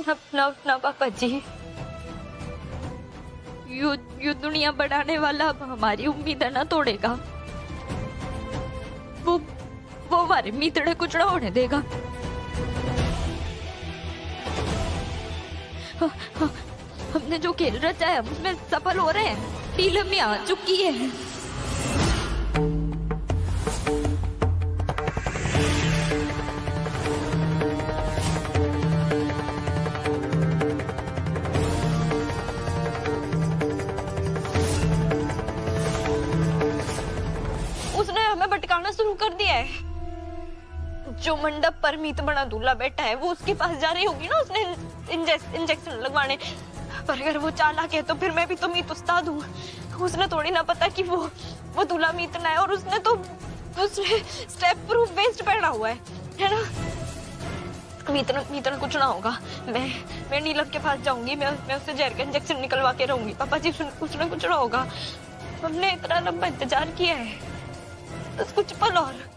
ना पापा जी, यू दुनिया बढ़ाने वाला अब हमारी उम्मीद है ना तोड़ेगा। वो हमारे मीतड़े कुचड़ा होने देगा। हमने जो खेल रचा है उसमें सफल हो रहे हैं। टीम में आ चुकी है। उसने हमें भटकाना शुरू कर दिया है। जो मंडप पर मीत बना दूल्हा बैठा है वो उसके पास जा रही होगी ना, उसने इंजेक्शन लगवाने। पर अगर वो चालाक है तो फिर मैं भी तो मीत उस्ताद हूँ। उसने थोड़ी ना पता कि वो दूल्हा मीत ना है, और उसने तो दूसरे स्टेप प्रूफ वेस्ट पहना हुआ है ना। मीतन कुछ ना होगा। मैं नीलम के पास जाऊंगी, मैं उससे जहर का इंजेक्शन निकलवा के रहूंगी। पापा जी कुछ ना होगा। हमने इतना लंबा इंतजार किया है, बस कुछ पल और।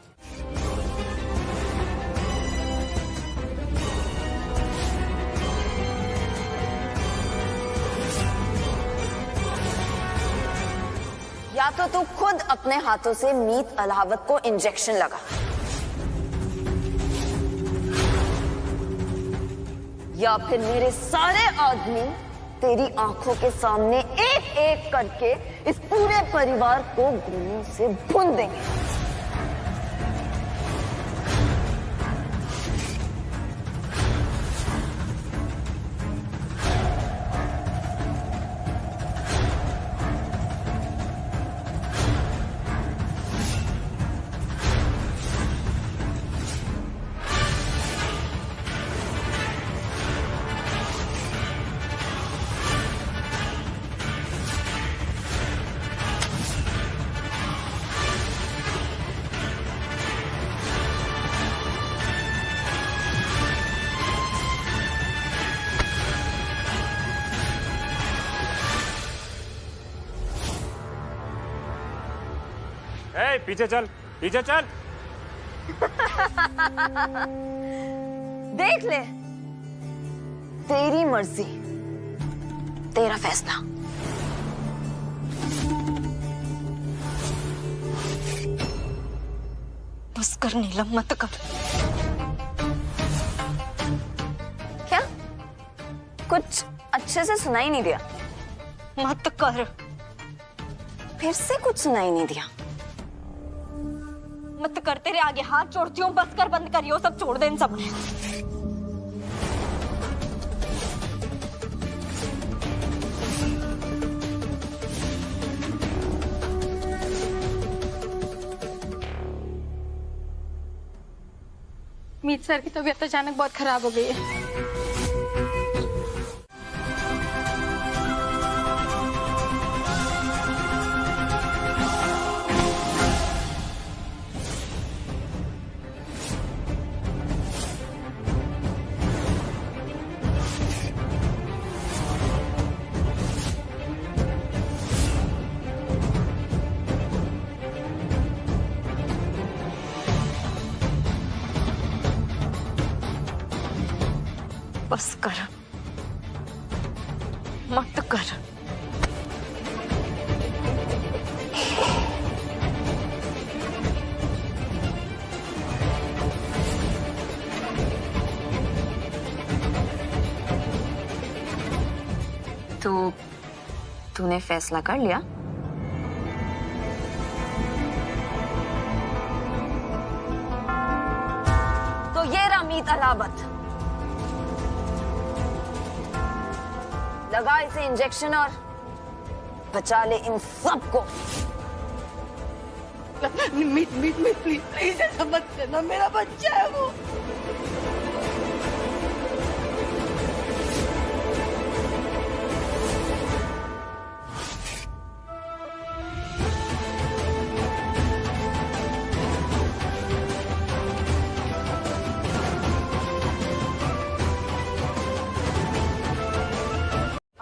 या तो तू खुद अपने हाथों से मीत अलावत को इंजेक्शन लगा, या फिर मेरे सारे आदमी तेरी आंखों के सामने एक एक करके इस पूरे परिवार को गोलियों से भून देंगे। पीछे चल, पीछे चल। देख ले, तेरी मर्जी, तेरा फैसला। बस कर नीलम, मत कर। क्या? कुछ अच्छे से सुनाई नहीं दिया? मत कर। फिर से कुछ सुनाई नहीं दिया? मत कर, तेरे आगे हाथ जोड़ती हूँ, बस कर, बंद करियो, सब छोड़ दे इन सब ने। मीत सर की तबीयत अचानक बहुत खराब हो गई है। बस कर, मत कर। तो तूने फैसला कर लिया? तो ये रहा मीत अलावत, लगा इसे इंजेक्शन और बचा ले इन सबको। मीत मीत मीत प्लीज ऐसा मत करना, मेरा बच्चा है वो।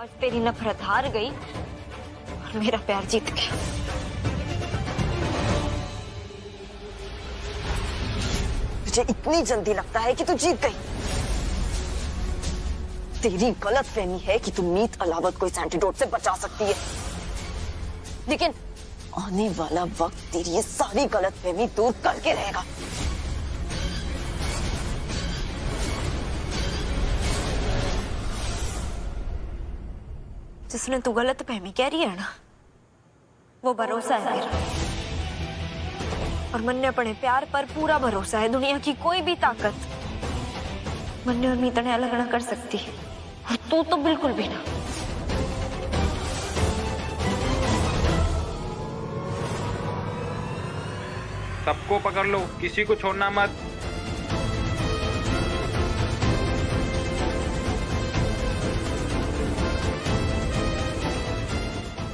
आज तेरी नफरत हार गई और मेरा प्यार जीत गया। तुझे इतनी जल्दी लगता है कि तू जीत गई? तेरी गलत फहमी है कि तुम मीत अलावत को इस एंटीडोट से बचा सकती है, लेकिन आने वाला वक्त तेरी ये सारी गलत फहमी दूर करके रहेगा। जिसने तू गलत फहमी कह रही है ना, वो भरोसा है मेरा। और मन्ने अपने प्यार पर पूरा भरोसा है। दुनिया की कोई भी ताकत मन्ने और मीतने अलग ना कर सकती, और तू तो बिल्कुल भी ना। सबको पकड़ लो, किसी को छोड़ना मत।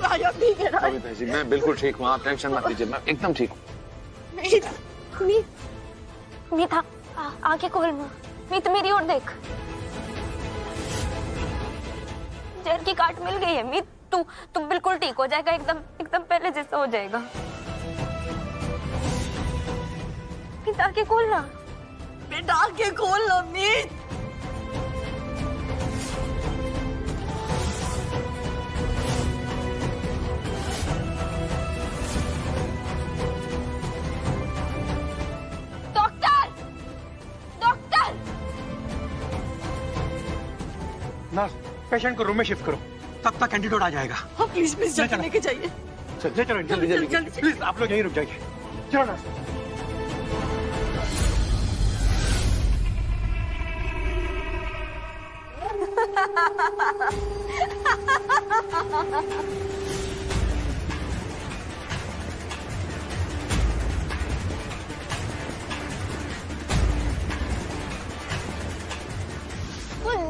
राजा ठीक है ना? बबीता जी मैं बिल्कुल ठीक हूँ, आप टेंशन मत लीजिए, मैं एकदम ठीक हूँ। मीत आगे खोल। मीत मेरी ओर देख, जहर की काट मिल गई है। मीत तू बिल्कुल ठीक हो जाएगा, एकदम पहले जैसा हो जाएगा। मीत आगे खोल ना। बेटा आके खोल लो मीत। नर्स, पेशेंट को रूम में शिफ्ट करो, तब तक एंटीडोट आ जाएगा। हाँ प्लीज जल्दी लेके जाइए। चलो जल्दी जल्दी प्लीज, आप लोग यहीं रुक जाइए। चलो नर्स।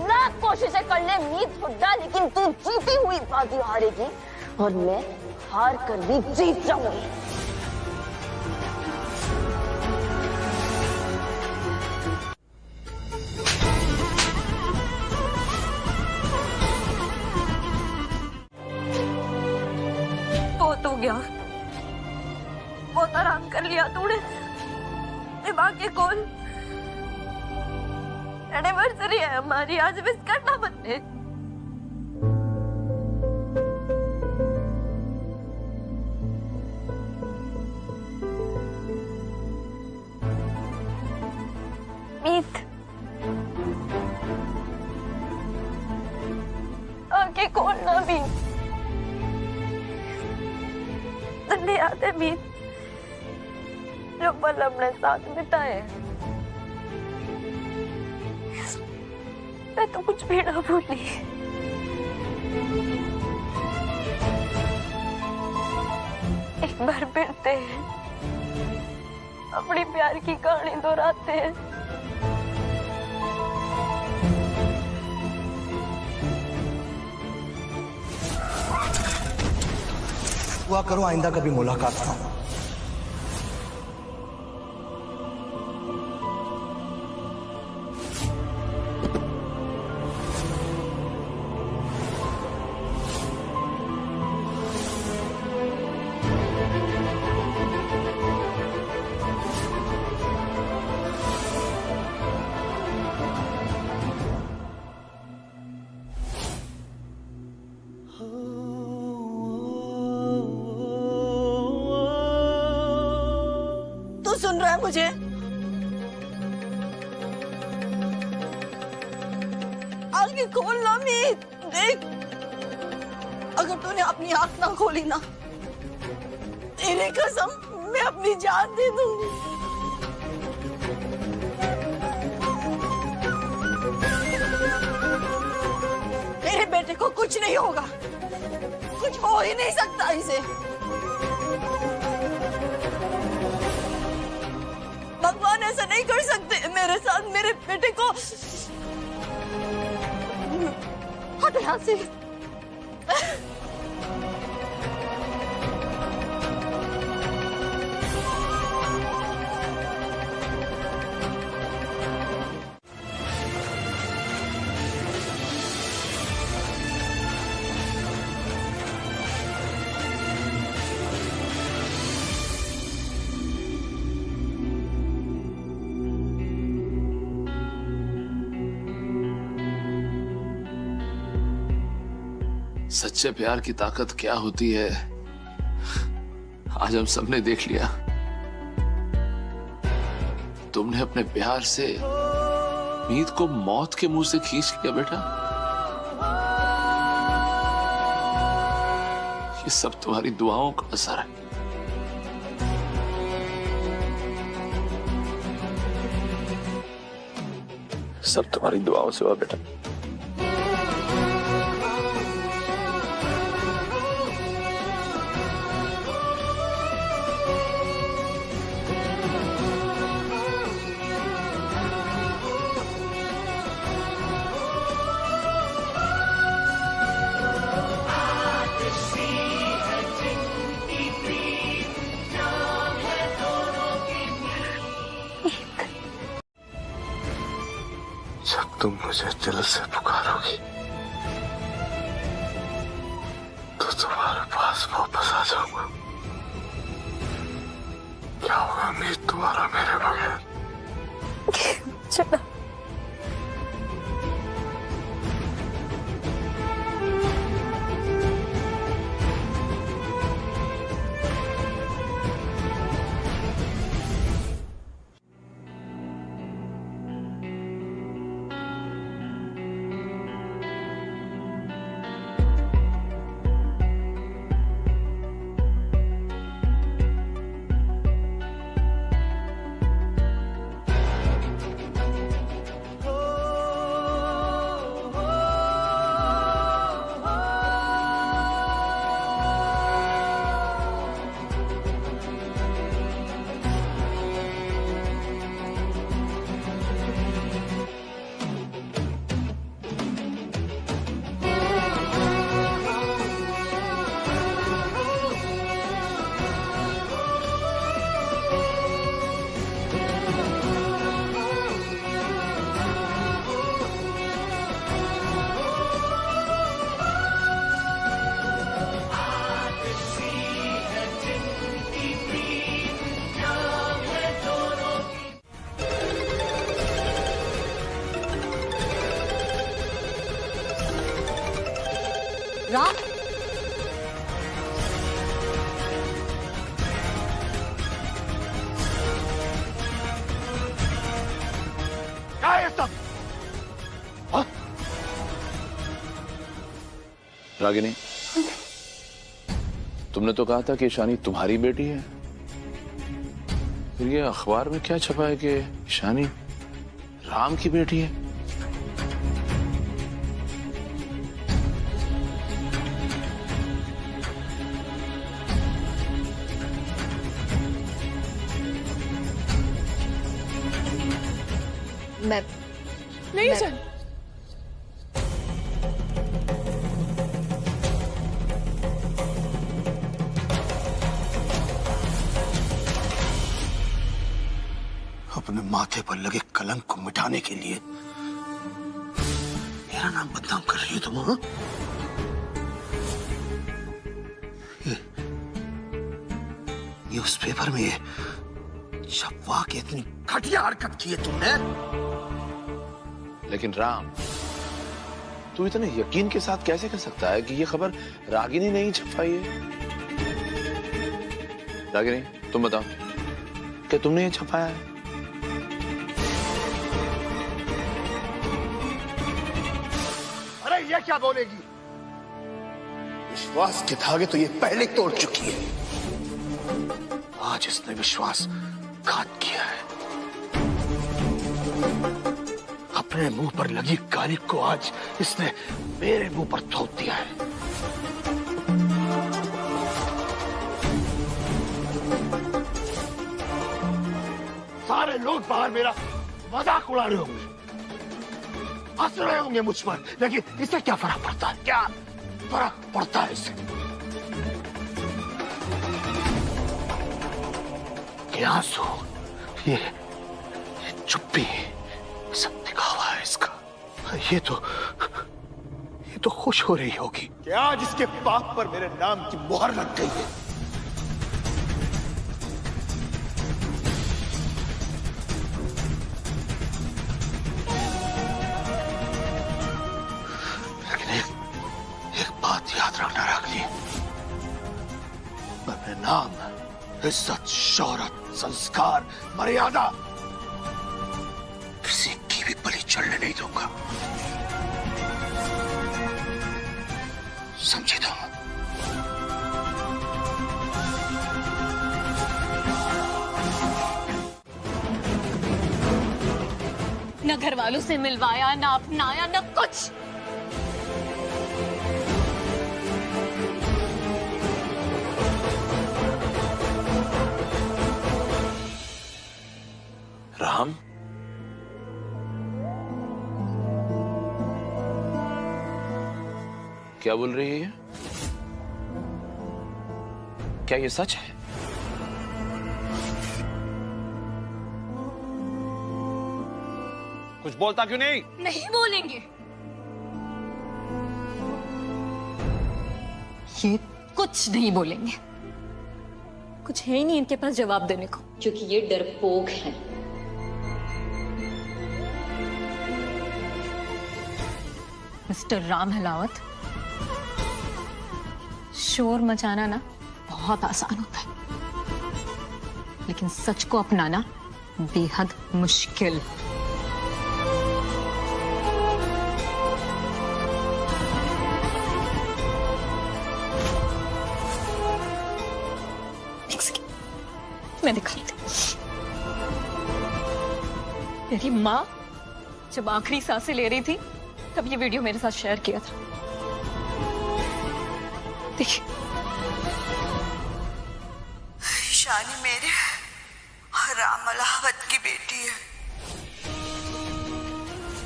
लाख कोशिशें कर ले मीत हुड्डा, लेकिन तू जीती हुई बाजी हारेगी और मैं हार कर भी जीत जाऊंगी। बहुत हो गया, बहुत आराम कर लिया तूने। दिमाग के खोल। एनिवर्सरी है हमारी, आज मिस करना मत। मीत आगे खोलना भी। तन्ने याद है मीत, जो पल हमने साथ बिताए, मैं तो कुछ भी ना भूली। एक बार फिर से अपनी प्यार की कहानी दोहराते हैं। हुआ करो आइंदा कभी मुलाकात ना हो। सुन रहा है मुझे? आगे खोल ना मीत, देख अगर तूने अपनी आंख ना खोली ना, तेरे कसम मैं अपनी जान दे दूंगी। मेरे बेटे को कुछ नहीं होगा, कुछ हो ही नहीं सकता इसे। भगवान ऐसा नहीं कर सकते मेरे साथ, मेरे बेटे को। हट यहाँ से। सच्चे प्यार की ताकत क्या होती है आज हम सबने देख लिया। तुमने अपने प्यार से मीत को मौत के मुंह से खींच लिया बेटा। ये सब तुम्हारी दुआओं का असर है। सब तुम्हारी दुआओं से हुआ बेटा। जब तुम मुझे दिल से पुकारोगी तो तुम्हारे पास वापस आ जाऊंगा। क्या होगा मीत तुम्हारा मेरे बगैर? चलो राम क्या है ये सब? रागिनी, तुमने तो कहा था कि ईशानी तुम्हारी बेटी है। फिर ये अखबार में क्या छपा है कि ईशानी राम की बेटी है? मैं नहीं सर, अपने माथे पर लगे कलंक को मिटाने के लिए मेरा नाम बदनाम कर रही हो तुम? हाँ? न्यूज़पेपर में छपवा के इतनी घटिया हरकत की है तुमने। लेकिन राम, तू इतने यकीन के साथ कैसे कह सकता है कि ये खबर रागिनी ने ही छपाई है? रागिनी, तुम बताओ, क्या तुमने ये छपाया है? अरे ये क्या बोलेगी? विश्वास के धागे तो ये पहले तोड़ चुकी है। आज इसने विश्वासघात किया है। अपने मुंह पर लगी गाली को आज इसने मेरे मुंह पर थोप दिया है। सारे लोग बाहर मेरा मजाक उड़ा रहे होंगे, हंस रहे होंगे मुझ पर, लेकिन इससे क्या फर्क पड़ता है? क्या फर्क पड़ता है इससे? ये आंसू, ये चुप्पी, सब दिखावा है इसका। ये तो खुश हो रही होगी कि आज इसके पाप पर मेरे नाम की मुहर लग गई है। लेकिन एक बात याद नाम, इज्जत, शौहरत, संस्कार, मर्यादा किसी की भी बलि चढ़ने नहीं दूंगा। समझे तुम? न घर वालों से मिलवाया, ना अपनाया, न कुछ। राम, क्या बोल रही है? क्या ये सच है? कुछ बोलता क्यों नहीं? नहीं बोलेंगे। ये कुछ नहीं बोलेंगे। कुछ है ही नहीं इनके पास जवाब देने को, क्योंकि ये डरपोक हैं। मिस्टर राम हिलावत, शोर मचाना ना बहुत आसान होता है, लेकिन सच को अपनाना बेहद मुश्किल। मैं दिखाती हूँ। मेरी माँ जब आखिरी सांसें ले रही थी तब ये वीडियो मेरे साथ शेयर किया था। देखिए, ईशानी मेरे राम हिलावत की बेटी है।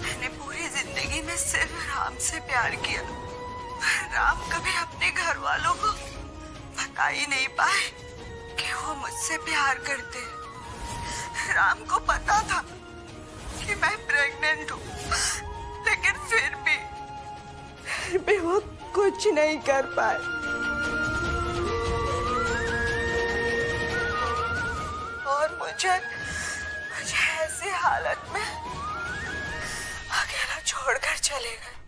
मैंने पूरी जिंदगी में सिर्फ राम से प्यार किया। राम कभी अपने घर वालों को बता ही नहीं पाए कि वो मुझसे प्यार करते। राम को पता था कि मैं प्रेग्नेंट हूँ, लेकिन फिर भी वो कुछ नहीं कर पाए। और मुझे ऐसी हालत में अकेला छोड़कर चले गए।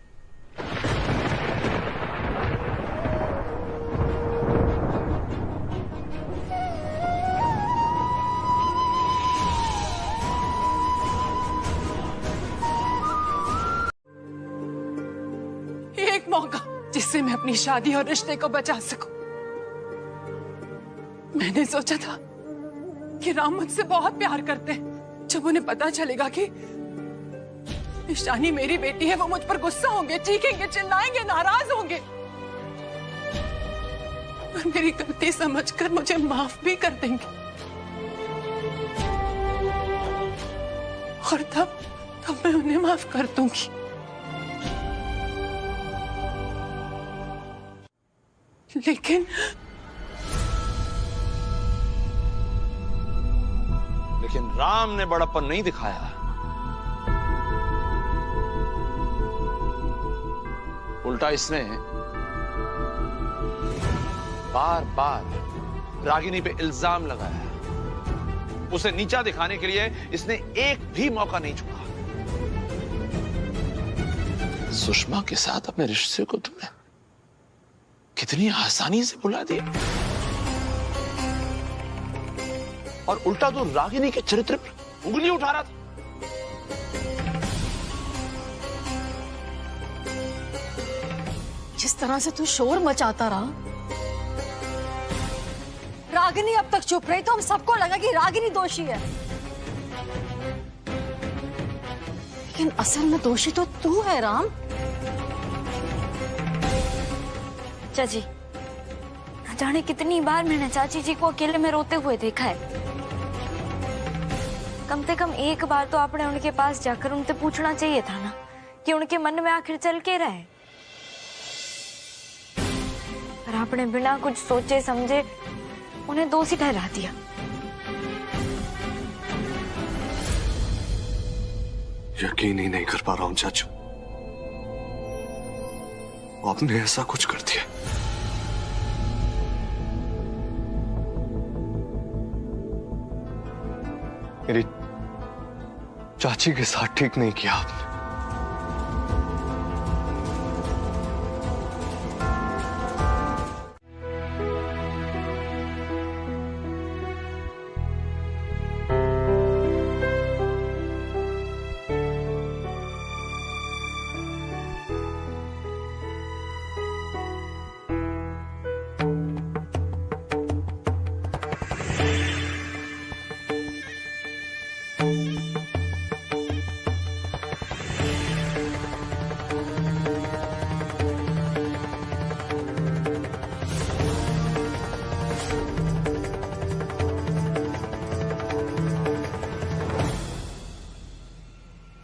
एक मौका जिससे मैं अपनी शादी और रिश्ते को बचा सकूं। मैंने सोचा था कि राम मुझसे बहुत प्यार करते हैं। जब उन्हें पता चलेगा कि ईशानी मेरी बेटी है, वो मुझ पर गुस्सा होंगे, चीखेंगे, चिल्लाएंगे, नाराज होंगे और मेरी गलती समझकर मुझे माफ भी कर देंगे। और तब मैं उन्हें माफ कर दूंगी। लेकिन राम ने बड़प्पन नहीं दिखाया। उल्टा इसने बार बार रागिनी पे इल्जाम लगाया। उसे नीचा दिखाने के लिए इसने एक भी मौका नहीं छोड़ा। सुषमा के साथ अपने रिश्ते को तुमने कितनी आसानी से भुला दिया, और उल्टा तो रागिनी के चरित्र पर उंगली उठा रहा था। जिस तरह से तू शोर मचाता रहा, रागिनी अब तक चुप रही तो हम सबको लगा कि रागिनी दोषी है, लेकिन असल में दोषी तो तू है राम। चाची, न जाने कितनी बार मैंने चाची जी को अकेले में रोते हुए देखा है। कम से कम एक बार तो आपने उनके पास जाकर उनसे पूछना चाहिए था ना कि उनके मन में आखिर चल के रहा है। पर आपने बिना कुछ सोचे समझे उन्हें दोषी ठहरा दिया। यकीन ही नहीं कर पा रहा हूं चाचू, आपने ऐसा कुछ कर दिया। मेरी चाची के साथ ठीक नहीं किया आपने।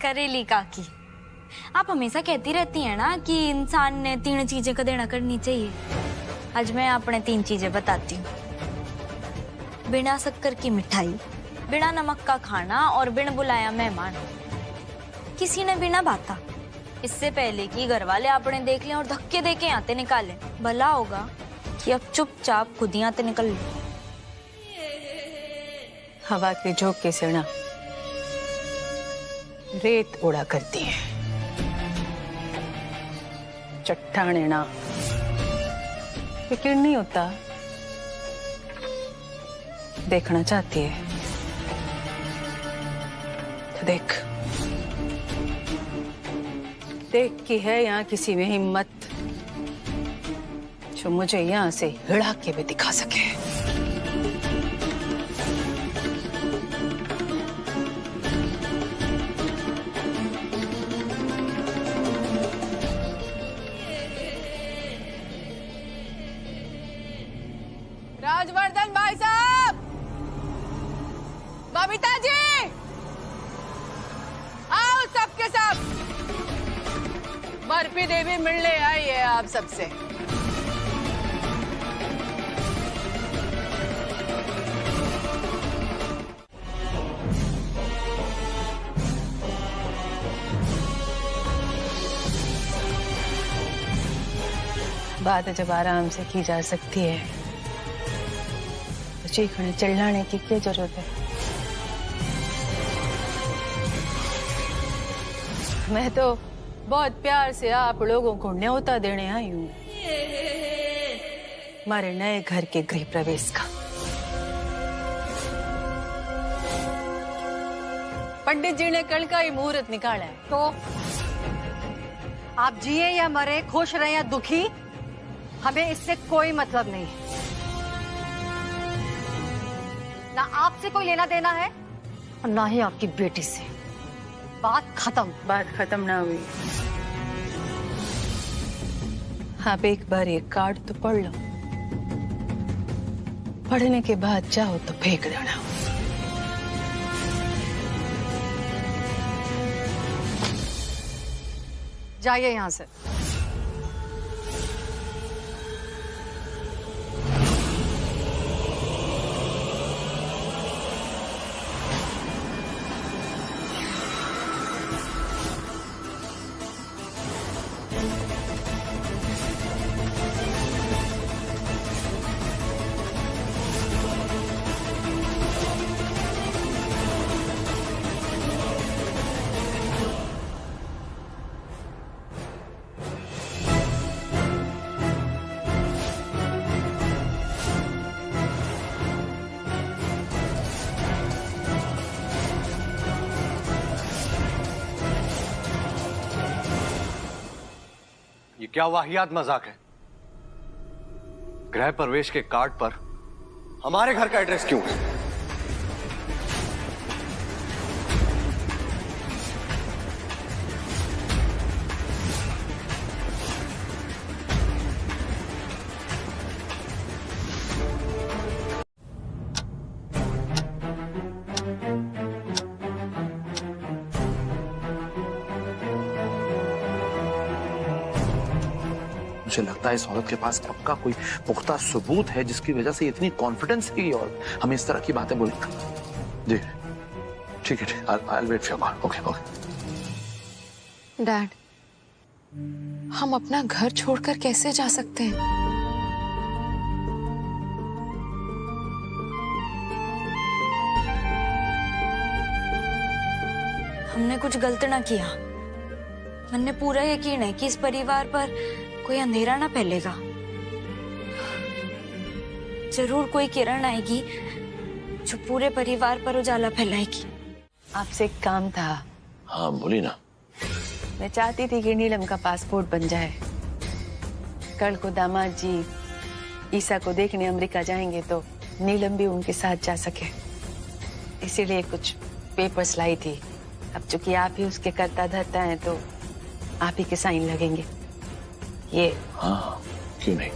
करेली काकी, आप हमेशा कहती रहती हैं ना कि इंसान ने 3 चीजें कदे ना करनी चाहिए। आज मैं आपने 3 चीजें बताती हूँ। बिना शक्कर की मिठाई, बिना नमक का खाना और बिन बुलाया मेहमान। किसी ने बिना बाता, इससे पहले कि घर वाले आपने देख लें और धक्के दे के आते निकाले, भला होगा कि अब चुपचाप खुद ही आते निकल लो। हवा के झोंके से ना रेत उड़ा करती है, चट्टाने ना फिक्र नहीं होता, देखना चाहती है तो देख। देख की है यहाँ किसी में हिम्मत जो मुझे यहाँ से हिड़ा के भी दिखा सके। राजवर्धन भाई साहब, बबीता जी, आओ सबके सब। बर्फी देवी मिलने आई है आप सबसे। बात जब आराम से की जा सकती है तो चीखने चिल्लाने की क्या जरूरत है? मैं तो बहुत प्यार से आप लोगों को न्योता देने आई हूँ हमारे नए घर के गृह प्रवेश का। पंडित जी ने कल का ही मुहूर्त निकाला है। तो आप जिए या मरे, खुश रहे या दुखी, हमें इससे कोई मतलब नहीं है। ना आपसे कोई लेना देना है और ना ही आपकी बेटी से। बात खत्म। बात खत्म ना हुई। आप एक बार ये कार्ड तो पढ़ लो, पढ़ने के बाद चाहो तो फेंक देना। जाइए यहां से। ये क्या वाहियात मजाक है? गृह प्रवेश के कार्ड पर हमारे घर का एड्रेस क्यों है? मुझे लगता है इस औरत के पास पक्का कोई पुख्ता सबूत है जिसकी वजह से इतनी कॉन्फिडेंस है और हमें इस तरह की बातें बोल। जी ठीक है, I'll wait for your call. Okay, okay. Dad, हम अपना घर छोड़कर कैसे जा सकते हैं? हमने कुछ गलत ना किया। मैंने पूरा यकीन है कि इस परिवार पर कोई अंधेरा ना फैलेगा। जरूर कोई किरण आएगी जो पूरे परिवार पर उजाला फैलाएगी। आपसे एक काम था। हाँ बोली ना। मैं चाहती थी कि नीलम का पासपोर्ट बन जाए। कल को दामाद जी ईसा को देखने अमेरिका जाएंगे तो नीलम भी उनके साथ जा सके, इसीलिए कुछ पेपर्स लाई थी। अब चूंकि आप ही उसके कर्ता धर्ता हैं तो आप ही के साइन लगेंगे। ये हाँ क्यों नहीं।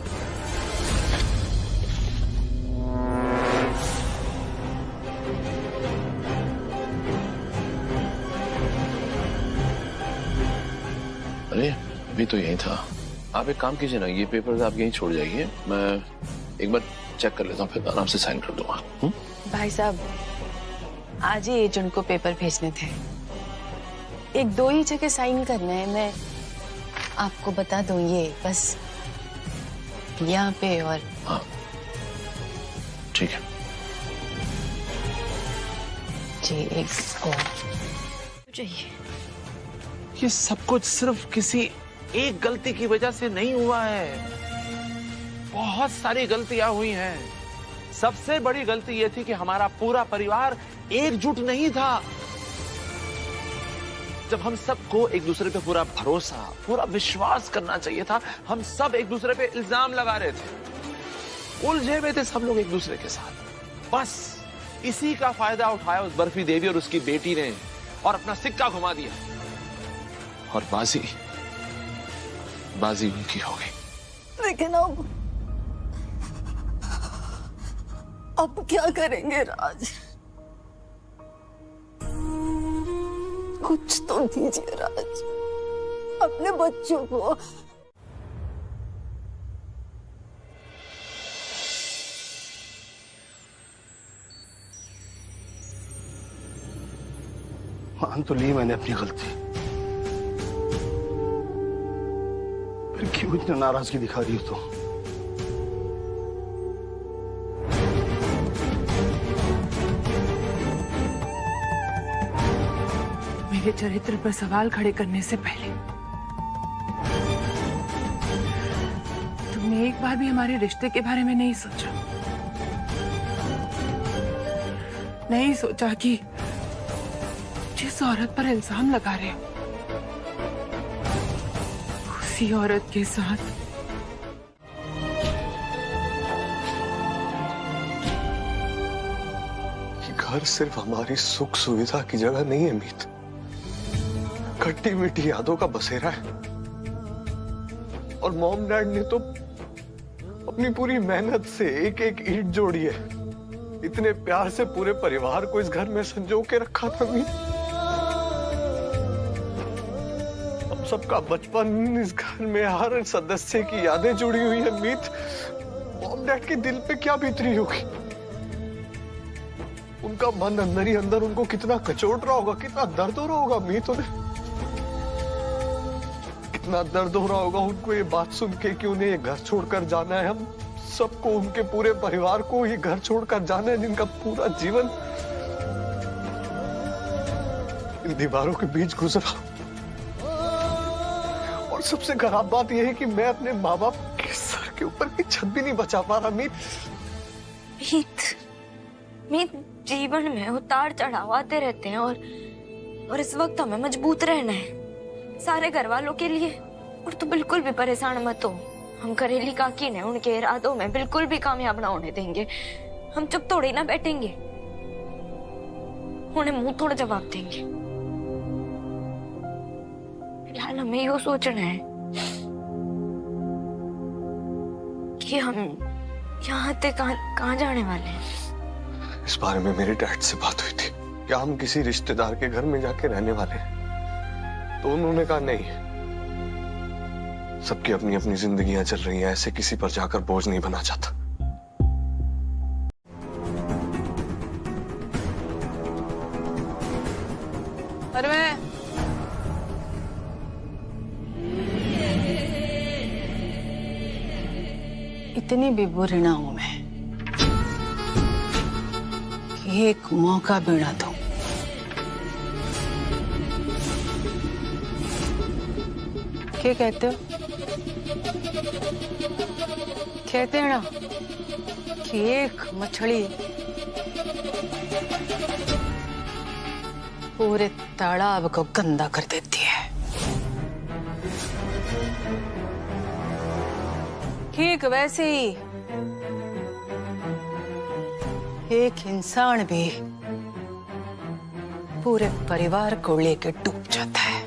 अभी तो यही था। आप एक काम कीजिए ना, ये पेपर आप यहीं छोड़ जाइए, मैं एक बार चेक कर लेता हूँ, फिर आराम से साइन कर दूंगा। भाई साहब, आज ही एजेंट को पेपर भेजने थे, 1-2 ही जगह साइन करना है। मैं आपको बता दूं, ये बस यहाँ पे और हाँ ठीक है जी, एक और चाहिए। ये सब कुछ सिर्फ किसी एक गलती की वजह से नहीं हुआ है, बहुत सारी गलतियां हुई हैं। सबसे बड़ी गलती यह थी कि हमारा पूरा परिवार एकजुट नहीं था। जब हम सबको एक दूसरे पे पूरा भरोसा, पूरा विश्वास करना चाहिए था, हम सब एक दूसरे पे इल्जाम लगा रहे थे, उलझे हुए थे सब लोग एक दूसरे के साथ। बस इसी का फायदा उठाया उस बर्फी देवी और उसकी बेटी ने और अपना सिक्का घुमा दिया, और बाजी उनकी हो गई। लेकिन अब क्या करेंगे राज? कुछ तो कीजिए राज, अपने बच्चों को। मान तो ली मैंने अपनी गलती, फिर क्यों इतना नाराजगी दिखा रही हो तुम? मेरे चरित्र पर सवाल खड़े करने से पहले तुमने एक बार भी हमारे रिश्ते के बारे में नहीं सोचा, नहीं सोचा कि जिस औरत पर इल्जाम लगा रहे हो उसी औरत के साथ ये घर सिर्फ हमारी सुख सुविधा की जगह नहीं है मीत, खट्टी मीठी यादों का बसेरा है। और मॉम डैड ने तो अपनी पूरी मेहनत से एक एक ईंट जोड़ी है, इतने प्यार से पूरे परिवार को इस घर में संजो के रखा था मीत। हम सबका बचपन इस घर में हर सदस्य की यादें जुड़ी हुई है मीत। मॉम डैड के दिल पे क्या बीत रही होगी, उनका मन अंदर ही अंदर उनको कितना कचोट रहा होगा, कितना दर्द हो रहा होगा मीत उन्हें, कितना दर्द हो रहा होगा उनको ये बात सुन के कि उन्हें ये घर छोड़कर जाना है। हम सबको, उनके पूरे परिवार को ये घर छोड़कर जाना है, जिनका पूरा जीवन इन दीवारों के बीच गुजरा। और सबसे खराब बात यह है कि मैं अपने माँ बाप के सर के ऊपर की छत भी नहीं बचा पा रहा मीत। मीत, जीवन में उतार चढ़ाव आते रहते हैं और इस वक्त हमें मजबूत रहना है सारे घर वालों के लिए। और तो बिल्कुल भी परेशान मत हो, हम करेली काकी ने उनके इरादों में बिल्कुल भी कामयाब ना होने देंगे। हम चुप थोड़ी ना बैठेंगे, उन्हें मुंह तोड़ जवाब देंगे। फिलहाल हमें यो सोचना है कि हम यहाँ से कहाँ जाने वाले हैं। इस बारे में मेरे डैड से बात हुई थी, क्या हम किसी रिश्तेदार के घर में जाके रहने वाले हैं, तो उन्होंने कहा नहीं, सबकी अपनी अपनी जिंदगियां चल रही हैं, ऐसे किसी पर जाकर बोझ नहीं बना चाहता। और मैं इतनी भी बुरी ना हूं मैं कि एक मौका भी ना दूं। क्या कहते हो? कहते हैं ना कि एक मछली पूरे तालाब को गंदा कर देती है। ठीक वैसे ही एक इंसान भी पूरे परिवार को लेकर डूब जाता है।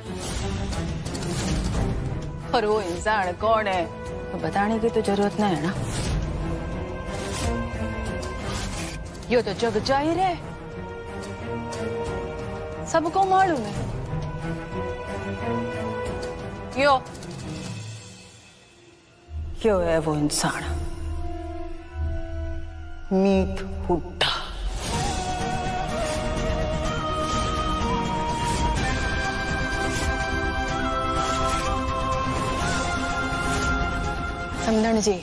और वो इंसान कौन है तो बताने की तो जरूरत नहीं है ना, ये तो जग जाहिर है, सबको मालूम है। यो क्यों है वो इंसान? मीत हुड्डा। समझण जी,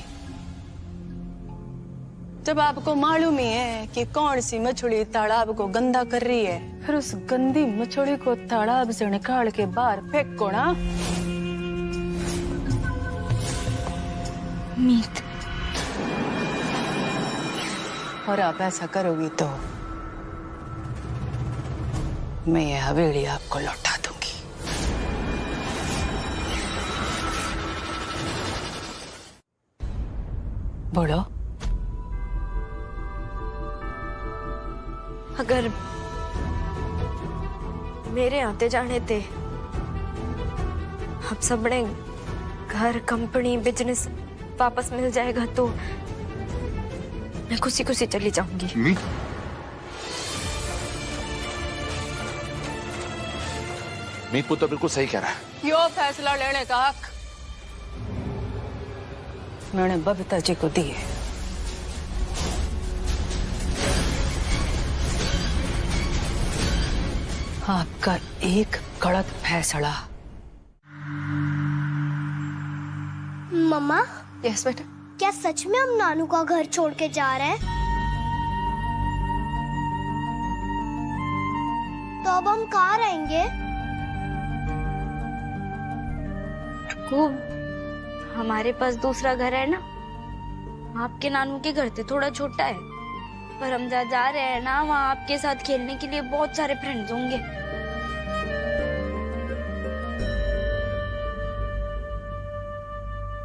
जब आपको मालूम ही है कि कौन सी मछली तालाब को गंदा कर रही है, फिर उस गंदी मछली को तालाब से निकाल के बाहर फेंको ना। मीत, और आप ऐसा करोगी तो मैं ये हवेली आपको लौटा दूंगी। बोलो। अगर मेरे आते जाने थे अब सबने घर, कंपनी, बिजनेस वापस मिल जाएगा तो मैं खुशी खुशी चली जाऊंगी। मीत पुत्र बिल्कुल सही कह रहा है। यो फैसला लेने का हक मैंने बबीता जी को दी है। आपका एक कड़क फैसला। मम्मा, यस बेटा। क्या सच में हम नानू का घर छोड़ के जा रहे हैं? तो अब हम कहाँ रहेंगे? खूब, हमारे पास दूसरा घर है ना। आपके नानू के घर से थोड़ा छोटा है, पर हम जहाँ जा रहे हैं ना, वहाँ आपके साथ खेलने के लिए बहुत सारे फ्रेंड्स होंगे।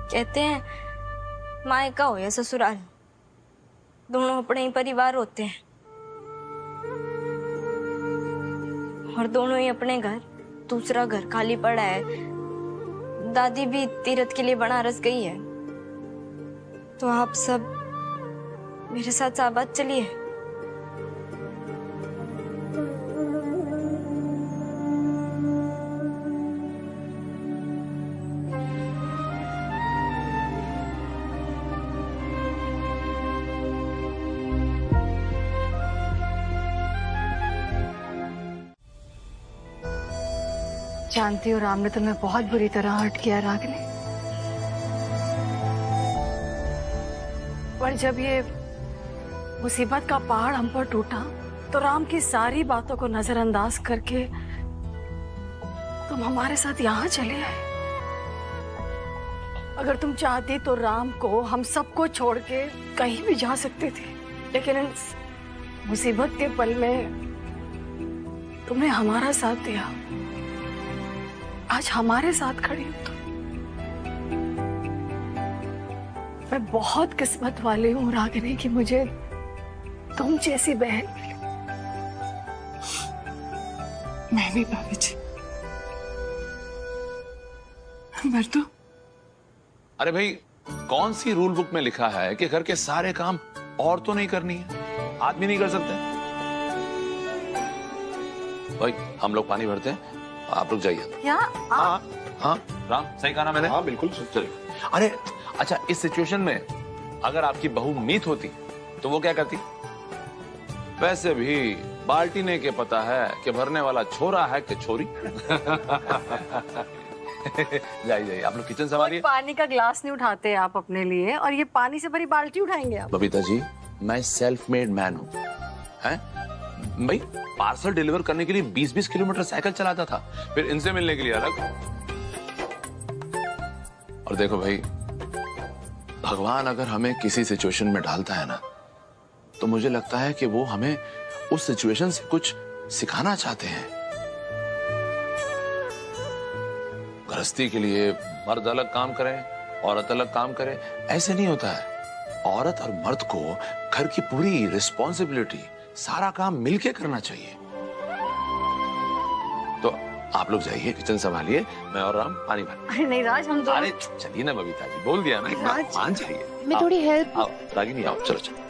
कहते हैं मायका हो या ससुराल, दोनों अपने ही परिवार होते हैं, और दोनों ही अपने घर। दूसरा घर खाली पड़ा है। दादी भी तीरथ के लिए बनारस गई है, तो आप सब मेरे साथ साहबाद चलिए। जानती हो, राम ने तुम्हें बहुत बुरी तरह हर्ट किया रागिनी। पर जब ये मुसीबत का पहाड़ हम पर टूटा तो राम की सारी बातों को नजरअंदाज करके तुम हमारे साथ यहाँ चले आए। अगर तुम चाहती तो राम को हम सबको छोड़ के कहीं भी जा सकते थे, लेकिन इस मुसीबत के पल में तुमने हमारा साथ दिया। आज हमारे साथ खड़ी हो तुम। मैं बहुत किस्मत वाली हूँ रागिनी कि मुझे तुम जैसी बहन मिली। मैं भी भाभी जी। मर्दू, अरे भाई, कौन सी रूल बुक में लिखा है कि घर के सारे काम औरतों नहीं करनी है, आदमी नहीं कर सकते? भाई हम लोग पानी भरते हैं, आप लोग जाइए। क्या? हाँ हाँ, राम सही कहा ना मैंने? हाँ बिल्कुल। चलिए। अरे अच्छा, इस सिचुएशन में अगर आपकी बहू मीत होती तो वो क्या करती? वैसे भी बाल्टी ने के पता है कि भरने वाला छोरा है कि छोरी। जाइए आप लोग किचन संभालिए। पानी का ग्लास नहीं उठाते आप अपने लिए, और ये पानी से भरी बाल्टी उठाएंगे आप? बबीता जी, मैं सेल्फ मेड मैन हूँ। भाई पार्सल डिलीवर करने के लिए 20-20 किलोमीटर साइकिल चलाता था, फिर इनसे मिलने के लिए अलग। और देखो भाई, भगवान अगर हमें किसी सिचुएशन में डालता है ना, तो मुझे लगता है कि वो हमें उस सिचुएशन से कुछ सिखाना चाहते हैं। गृहस्थी के लिए मर्द अलग काम करें, औरत अलग काम करे, ऐसे नहीं होता है। औरत और मर्द को घर की पूरी रिस्पॉन्सिबिलिटी, सारा काम मिलके करना चाहिए। तो आप लोग जाइए, किचन संभालिए, मैं और राम पानी भर। अरे नहीं राज, हम दोनों। अरे चलिए ना बबीता जी, बोल दिया ना, मान जाइए। मैं थोड़ी हेल्प। आओ रागिनी, आओ, चलो चलो।